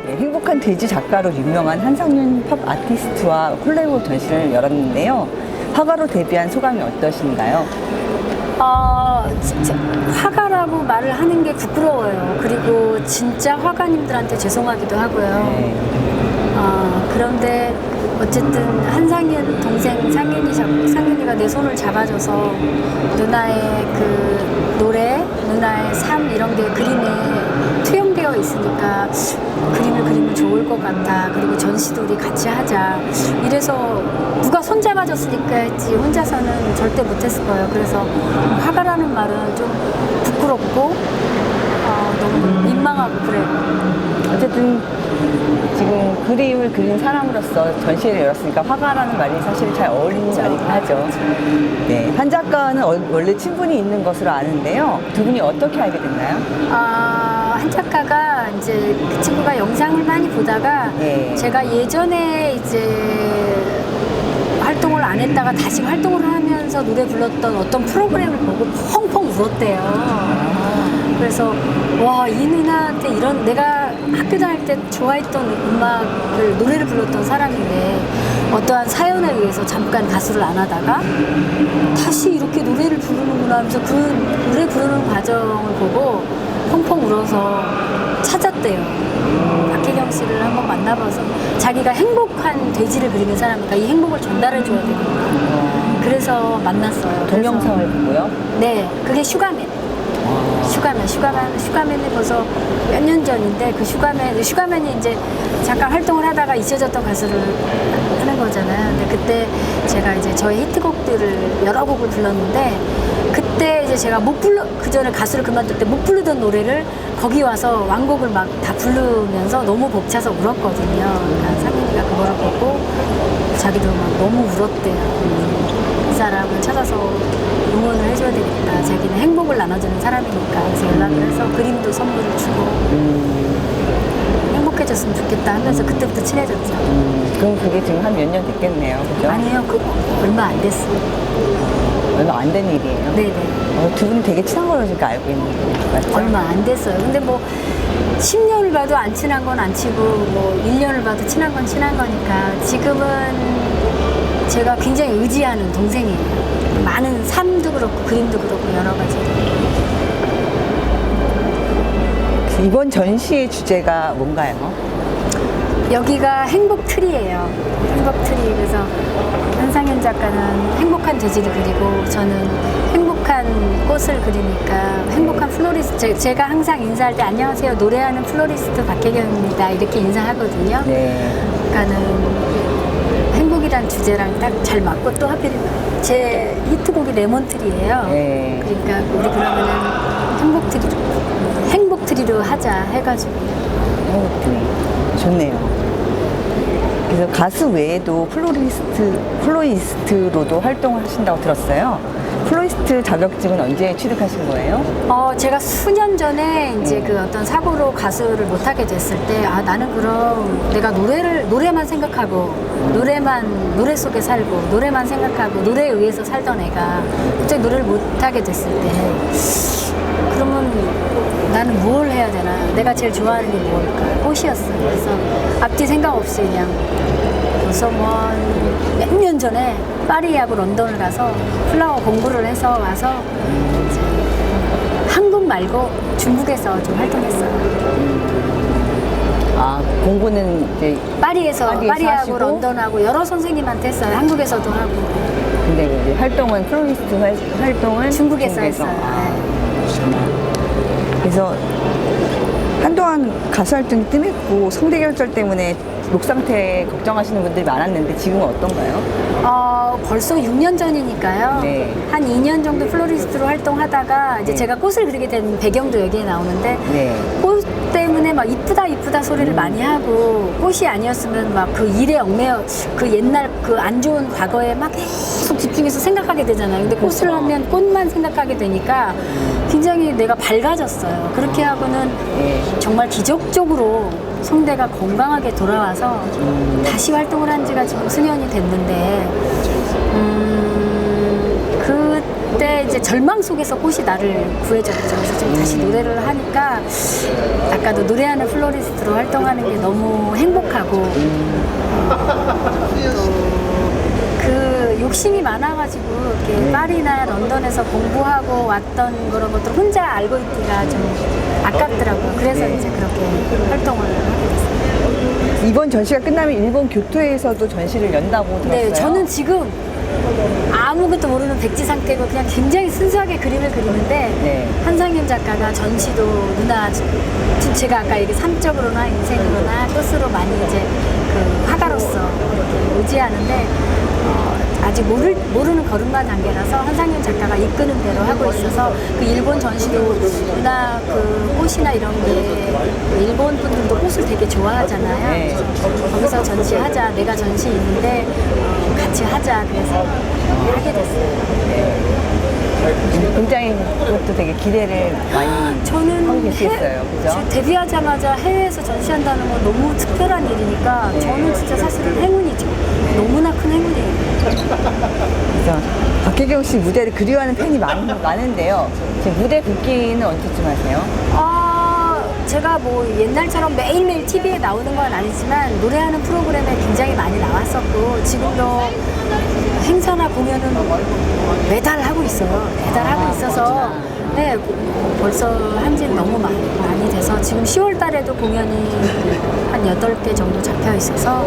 네, 행복한 돼지 작가로 유명한 한상윤 팝 아티스트와 콜라보 전시를 열었는데요. 화가로 데뷔한 소감이 어떠신가요? 진짜 화가라고 말을 하는 게 부끄러워요. 그리고 진짜 화가님들한테 죄송하기도 하고요. 네. 그런데 어쨌든 한상윤 동생 상윤이가 내 손을 잡아줘서 누나의 그 노래, 누나의 삶 이런 게 그림에 투영되어 있으니까 그림을 그리면 좋을 것 같다. 그리고 전시도 우리 같이 하자. 이래서 누가 손 잡아줬으니까 했지 혼자서는 절대 못했을 거예요. 그래서 화가라는 말은 좀 부끄럽고 너무 민망하고 그래요. 어쨌든 지금 그림을 그린 사람으로서 전시회를 열었으니까 화가라는 말이 사실 잘 어울리는 말이긴 하죠. 네, 한 작가는 원래 친분이 있는 것으로 아는데요. 두 분이 어떻게 알게 됐나요? 한 작가가 이제 그 친구가 영상을 많이 보다가 네. 제가 예전에 이제 활동을 안 했다가 다시 활동을 하면서 노래 불렀던 어떤 프로그램을 보고 펑펑 울었대요. 그래서 와, 이 누나한테 이런 내가 학교 다닐 때 좋아했던 음악을 노래를 불렀던 사람인데 어떠한 사연에 의해서 잠깐 가수를 안 하다가 다시 이렇게 노래를 부르는구나 하면서 그 노래 부르는 과정을 보고 펑펑 울어서 찾았대요. 박혜경 씨를 한번 만나봐서 자기가 행복한 돼지를 그리는 사람이니까 이 행복을 전달해 줘야 되니까 그래서 만났어요. 동영상을 보고요. 네, 그게 슈가맨. 슈가맨이 벌써 몇 년 전인데 그 슈가맨이 이제 잠깐 활동을 하다가 잊혀졌던 가수를 하는 거잖아요. 근데 그때 제가 이제 저의 히트곡들을 여러 곡을 불렀는데 그때 이제 제가 그 전에 가수를 그만둘 때 못 부르던 노래를 거기 와서 완곡을 막 다 부르면서 너무 벅차서 울었거든요. 그러니까 상민이가 그거를 보고 자기도 막 너무 울었대요. 이 사람을 찾아서 응원을 해줘야 되겠다. 자기는 행복을 나눠주는 사람이니까. 그래서 연락을 해서 그림도 선물을 주고 행복해졌으면 좋겠다 하면서 그때부터 친해졌죠. 그럼 그게 지금 한 몇 년 됐겠네요. 그죠? 아니요, 얼마 안 됐어요. 얼마 안 된 일이에요. 네네. 두 분이 되게 친한 걸로 지금 알고 있는 거 맞죠? 얼마 안 됐어요. 근데 뭐 10년을 봐도 안 친한 건 안 치고 뭐 1년을 봐도 친한 건 친한 거니까 지금은 제가 굉장히 의지하는 동생이에요. 많은 삶도 그렇고 그림도 그렇고 여러 가지. 이번 전시의 주제가 뭔가요? 여기가 행복트리예요. 행복트리. 그래서 한상현 작가는 행복한 돼지를 그리고 저는 행복한 꽃을 그리니까 행복한 플로리스트. 제가 항상 인사할 때 안녕하세요. 노래하는 플로리스트 박혜경입니다. 이렇게 인사하거든요. 네. 그러니까는 행복이란 주제랑 딱 잘 맞고 또 하필 제 히트곡이 레몬트리예요. 네. 그러니까 우리 그러면은 행복트리로 하자 해가지고. 좋네요. 그래서 가수 외에도 플로리스트로도 활동을 하신다고 들었어요. 플로리스트 자격증은 언제 취득하신 거예요? 제가 수년 전에 이제 그 어떤 사고로 가수를 못하게 됐을 때, 나는 그럼 내가 노래만 생각하고, 노래 속에 살고, 노래만 생각하고, 노래에 의해서 살던 애가 갑자기 노래를 못하게 됐을 때, 그러면 나는 뭘 해야 되나? 내가 제일 좋아하는 게 뭘까? 꽃이었어요. 그래서 앞뒤 생각 없이 그냥 벌써 몇 년 전에 파리하고 런던을 가서 플라워 공부를 해서 와서 이제 한국 말고 중국에서 좀 활동했어요. 공부는 이제 파리하고 하시고? 런던하고 여러 선생님한테 했어요. 한국에서도 하고. 근데 이제 활동은 플로리스트 활동은 중국에서 중국에서. 했어요. 그래서 한동안 가수 활동이 뜸했고 성대결절 때문에 목 상태 걱정하시는 분들이 많았는데 지금은 어떤가요? 벌써 6년 전이니까요. 네. 한 2년 정도 플로리스트로 활동하다가 이제 제가 꽃을 그리게 된 배경도 여기에 나오는데 네. 꽃 때문에 막 이쁘다 소리를 많이 하고 꽃이 아니었으면 막 그 일에 얽매여 그 옛날 그 안 좋은 과거에 막 계속 집중해서 생각하게 되잖아요. 근데 꽃을 하면 꽃만 생각하게 되니까 굉장히 내가 밝아졌어요. 그렇게 하고는 정말 기적적으로 성대가 건강하게 돌아와서 다시 활동을 한 지가 지금 수년이 됐는데 그때 이제 절망 속에서 꽃이 나를 구해줬죠. 그래서 지금 다시 노래를 하니까 아까도 노래하는 플로리스트로 활동하는 게 너무 행복하고 그 욕심이 많아가지고 이렇게 파리나 런던에서 공부하고 왔던 그런 것들 혼자 알고 있기가 좀 아깝더라고요. 그래서 이제 그렇게 활동을 하게 됐어요. 이번 전시가 끝나면 일본 교토에서도 전시를 연다고 들었어요. 네, 저는 지금 아무것도 모르는 백지 상태고 그냥 굉장히 순수하게 그림을 그리는데 네. 한상윤 작가가 전시도 누나 제가 아까 얘기 삶적으로나 인생으로나 뜻으로 많이 이제 그 화가로서 이렇게 의지하는데 아직 모르는 걸음마 단계라서 한상윤 작가가 이끄는 대로 하고 있어서 그 일본 전시도 누나 그 꽃이나 이런 게 일본 분들도 꽃을 되게 좋아하잖아요. 네. 그래서 거기서 전시하자. 내가 전시 있는데 같이 하자. 그래서 하게 됐어요. 굉장히 그것도 되게 기대를 많이 하고 저는 계시겠어요. 그죠? 데뷔하자마자 해외에서 전시한다는 건 너무 특별한 일이니까 저는 진짜 사실은 행운이죠. 너무나 큰 행운이에요. 그래서 박혜경 씨 무대를 그리워하는 팬이 많은데요. 지금 무대 붓기는 언제쯤 하세요? 제가 뭐 옛날처럼 매일매일 TV에 나오는 건 아니지만 노래하는 프로그램에 굉장히 많이 나왔었고 지금도 행사나 공연은 매달 하고 있어요. 매달 하고 있어서 네, 벌써 한지는 너무 많이 돼서 지금 10월 달에도 공연이 한 8개 정도 잡혀 있어서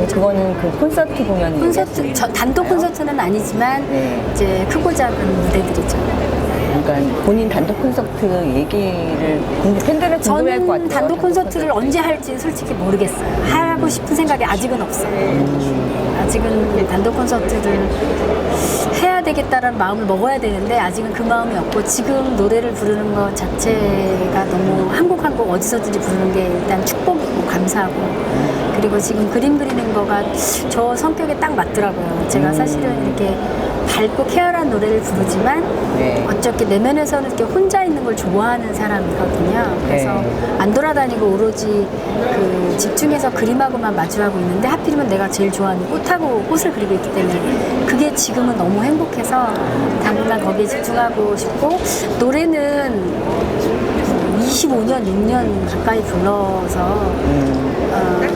그거는 그 콘서트 공연이 콘서트, 단독 콘서트는 아니지만 네. 이제 크고 작은 무대들이죠. 그러니까 본인 단독 콘서트 얘기를 팬들은 궁금해할 것 같아요. 저는 단독 콘서트를 언제 할지 솔직히 모르겠어요. 하고 싶은 생각이 아직은 없어요. 아직은 단독 콘서트를 해야 되겠다라는 마음을 먹어야 되는데 아직은 그 마음이 없고 지금 노래를 부르는 것 자체가 너무 한 곡 한 곡 어디서든지 부르는 게 일단 축복이고 감사하고 그리고 지금 그림 그리는 거가 저 성격에 딱 맞더라고요. 제가 사실은 이렇게 밝고 쾌활한 노래를 부르지만 네. 어차피 내면에서는 이렇게 혼자 있는 걸 좋아하는 사람이거든요. 그래서 네. 안 돌아다니고 오로지 그 집중해서 그림하고만 마주하고 있는데 하필이면 내가 제일 좋아하는 꽃하고 꽃을 그리고 있기 때문에 그게 지금은 너무 행복해서 당분간 거기에 집중하고 싶고 노래는 25년, 6년 가까이 불러서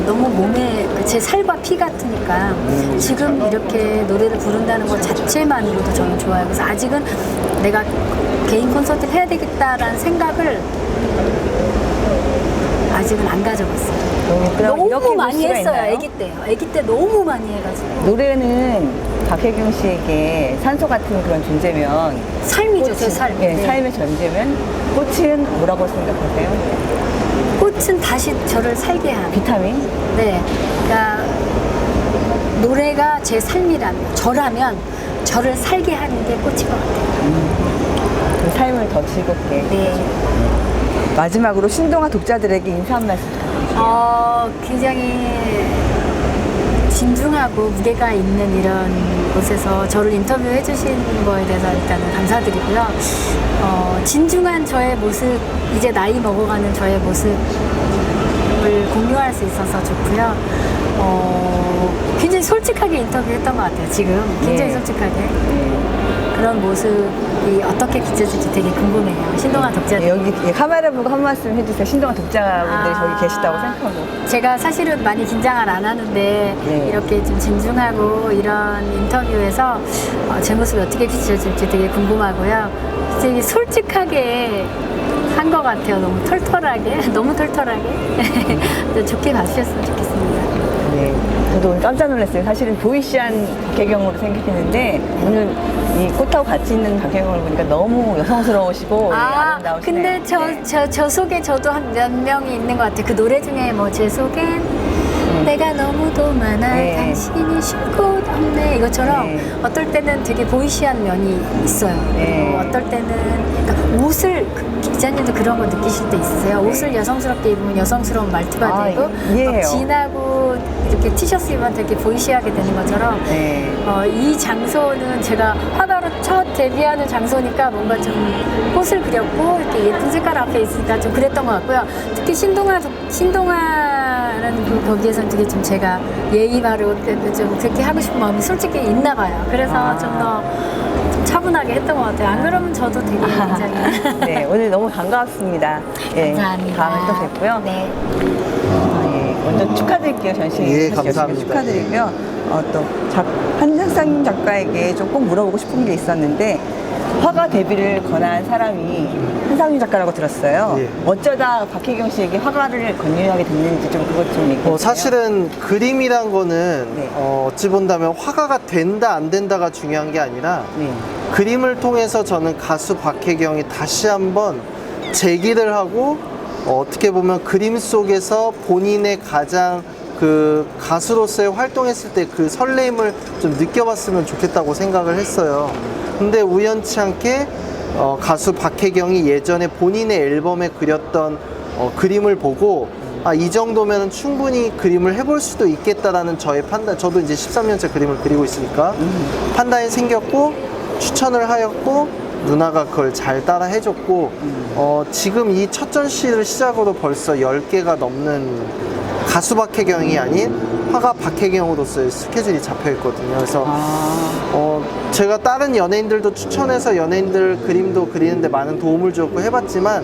너무 몸에 제 살과 피 같으니까 지금 이렇게 노래를 부른다는 것 자체만으로도 저는 좋아요. 그래서 아직은 내가 개인 콘서트를 해야 되겠다라는 생각을 아직은 안 가져봤어요. 그럼 이렇게 너무 볼 많이 수가 했어요. 있나요? 아기 때요. 아기 때 너무 많이 해가지고. 노래는 박혜경 씨에게 산소 같은 그런 존재면 삶이죠, 제 삶. 네, 네. 삶의 존재면 꽃은 뭐라고 생각하세요? 꽃은 다시 저를 살게 하는. 비타민? 네. 그러니까 노래가 제 삶이라면, 저라면 저를 살게 하는 게 꽃인 것 같아요. 그 삶을 더 즐겁게. 네. 마지막으로 신동아 독자들에게 인사 한 말씀 부탁드립니다. 굉장히 진중하고 무게가 있는 이런 곳에서 저를 인터뷰해 주신 거에 대해서 일단은 감사드리고요. 진중한 저의 모습, 이제 나이 먹어가는 저의 모습을 공유할 수 있어서 좋고요. 굉장히 솔직하게 인터뷰했던 것 같아요. 지금 굉장히 네. 솔직하게. 그런 모습이 어떻게 비춰질지 되게 궁금해요. 신동아 독자들. 네, 여기 카메라 보고 한 말씀 해주세요. 신동아 독자분들이 저기 계시다고 생각하고. 제가 사실은 많이 긴장을 안 하는데 네. 이렇게 좀 진중하고 이런 인터뷰에서 제 모습이 어떻게 비춰질지 되게 궁금하고요. 되게 솔직하게 한 것 같아요. 너무 털털하게, 너무 털털하게. 좋게 봐주셨으면 좋겠습니다. 네, 저도 오늘 깜짝 놀랐어요. 사실은 보이시한 박혜경으로 생각했는데 오늘 이 꽃하고 같이 있는 박혜경을 보니까 너무 여성스러우시고 아름다우시네요. 근데 저 속에 저도 한 몇 명이 있는 것 같아요. 그 노래 중에 뭐 제 속엔 내가 너무도 많아 네. 당신이 쉴 곳 없네 이것처럼 네. 어떨 때는 되게 보이시한 면이 있어요. 네. 그리고 어떨 때는 그러니까 옷을 기자님도 그런 거 느끼실 때 있으세요? 옷을 여성스럽게 입으면 여성스러운 말투가 되고 이해해요. 막 진하고 이렇게 티셔츠 입으면 되게 보이시하게 되는 것처럼 네. 이 장소는 제가 화가로 첫 데뷔하는 장소니까 뭔가 좀 꽃을 그렸고 이렇게 예쁜 색깔 앞에 있으니까 좀 그랬던 것 같고요. 특히 신동아라는 거기에서는 되게 좀 제가 예의 바르고 좀 그렇게 하고 싶은 마음이 솔직히 있나 봐요. 그래서 좀 더 차분하게 했던 것 같아요. 안 그러면 저도 되게 굉장히. 네, 오늘 너무 반가웠습니다. 예, 감사합니다. 다음에 또 뵙고요. 네. 먼저 축하드릴게요. 전시 예, 열심히 감사합니다. 축하드리고요. 또 한상님 작가에게 조금 물어보고 싶은 게 있었는데 화가 데뷔를 권한 사람이 한상윤 작가라고 들었어요. 예. 어쩌다 박혜경 씨에게 화가를 권유하게 됐는지 좀 그것 좀 얘기해 주세요. 사실은 그림이란 거는 네. 어찌 본다면 화가가 된다 안 된다가 중요한 게 아니라 네. 그림을 통해서 저는 가수 박혜경이 다시 한번 재기를 하고 어떻게 보면 그림 속에서 본인의 가장 그 가수로서의 활동했을 때 그 설레임을 좀 느껴봤으면 좋겠다고 생각을 했어요. 근데 우연치 않게 가수 박혜경이 예전에 본인의 앨범에 그렸던 그림을 보고 이 정도면 충분히 그림을 해볼 수도 있겠다라는 저의 판단, 저도 이제 13년째 그림을 그리고 있으니까 판단이 생겼고 추천을 하였고 누나가 그걸 잘 따라 해줬고 지금 이 첫 전시를 시작으로 벌써 10개가 넘는 가수 박혜경이 아닌 화가 박혜경으로서의 스케줄이 잡혀 있거든요. 그래서 제가 다른 연예인들도 추천해서 연예인들 그림도 그리는데 많은 도움을 줬고 해봤지만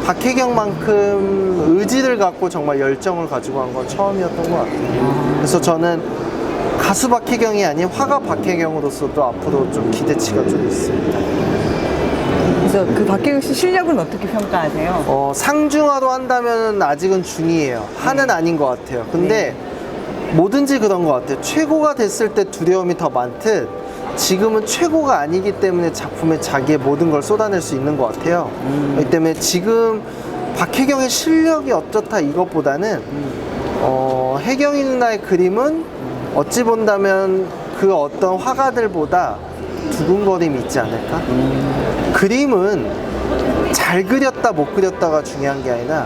박혜경만큼 의지를 갖고 정말 열정을 가지고 한 건 처음이었던 것 같아요. 그래서 저는 가수 박혜경이 아닌 화가 박혜경으로서도 앞으로 좀 기대치가 좀 있습니다. 그래서 그 박혜경 씨 실력은 어떻게 평가하세요? 상중하로 한다면 아직은 중이에요. 하는 아닌 것 같아요. 근데 뭐든지 그런 것 같아요. 최고가 됐을 때 두려움이 더 많듯 지금은 최고가 아니기 때문에 작품에 자기의 모든 걸 쏟아낼 수 있는 것 같아요. 그렇기 때문에 지금 박혜경의 실력이 어떻다 이것보다는 혜경이 누나의 그림은 어찌 본다면 그 어떤 화가들보다 두근거림이 있지 않을까? 그림은 잘 그렸다 못 그렸다가 중요한 게 아니라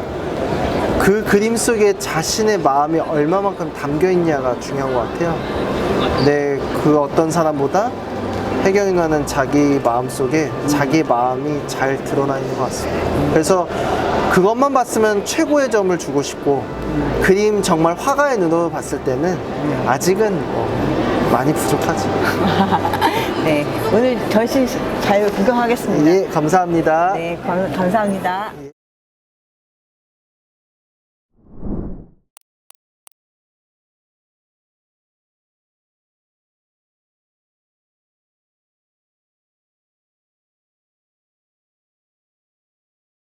그 그림 속에 자신의 마음이 얼마만큼 담겨 있냐가 중요한 것 같아요. 근데 그 어떤 사람보다 혜경이 누나는 자기 마음 속에 자기 마음이 잘 드러나 있는 것 같습니다. 그래서 그것만 봤으면 최고의 점을 주고 싶고 그림 정말 화가의 눈으로 봤을 때는 아직은 많이 부족하지. 네, 오늘 전시 잘 구경하겠습니다. 예, 감사합니다. 네, 감사합니다. 예.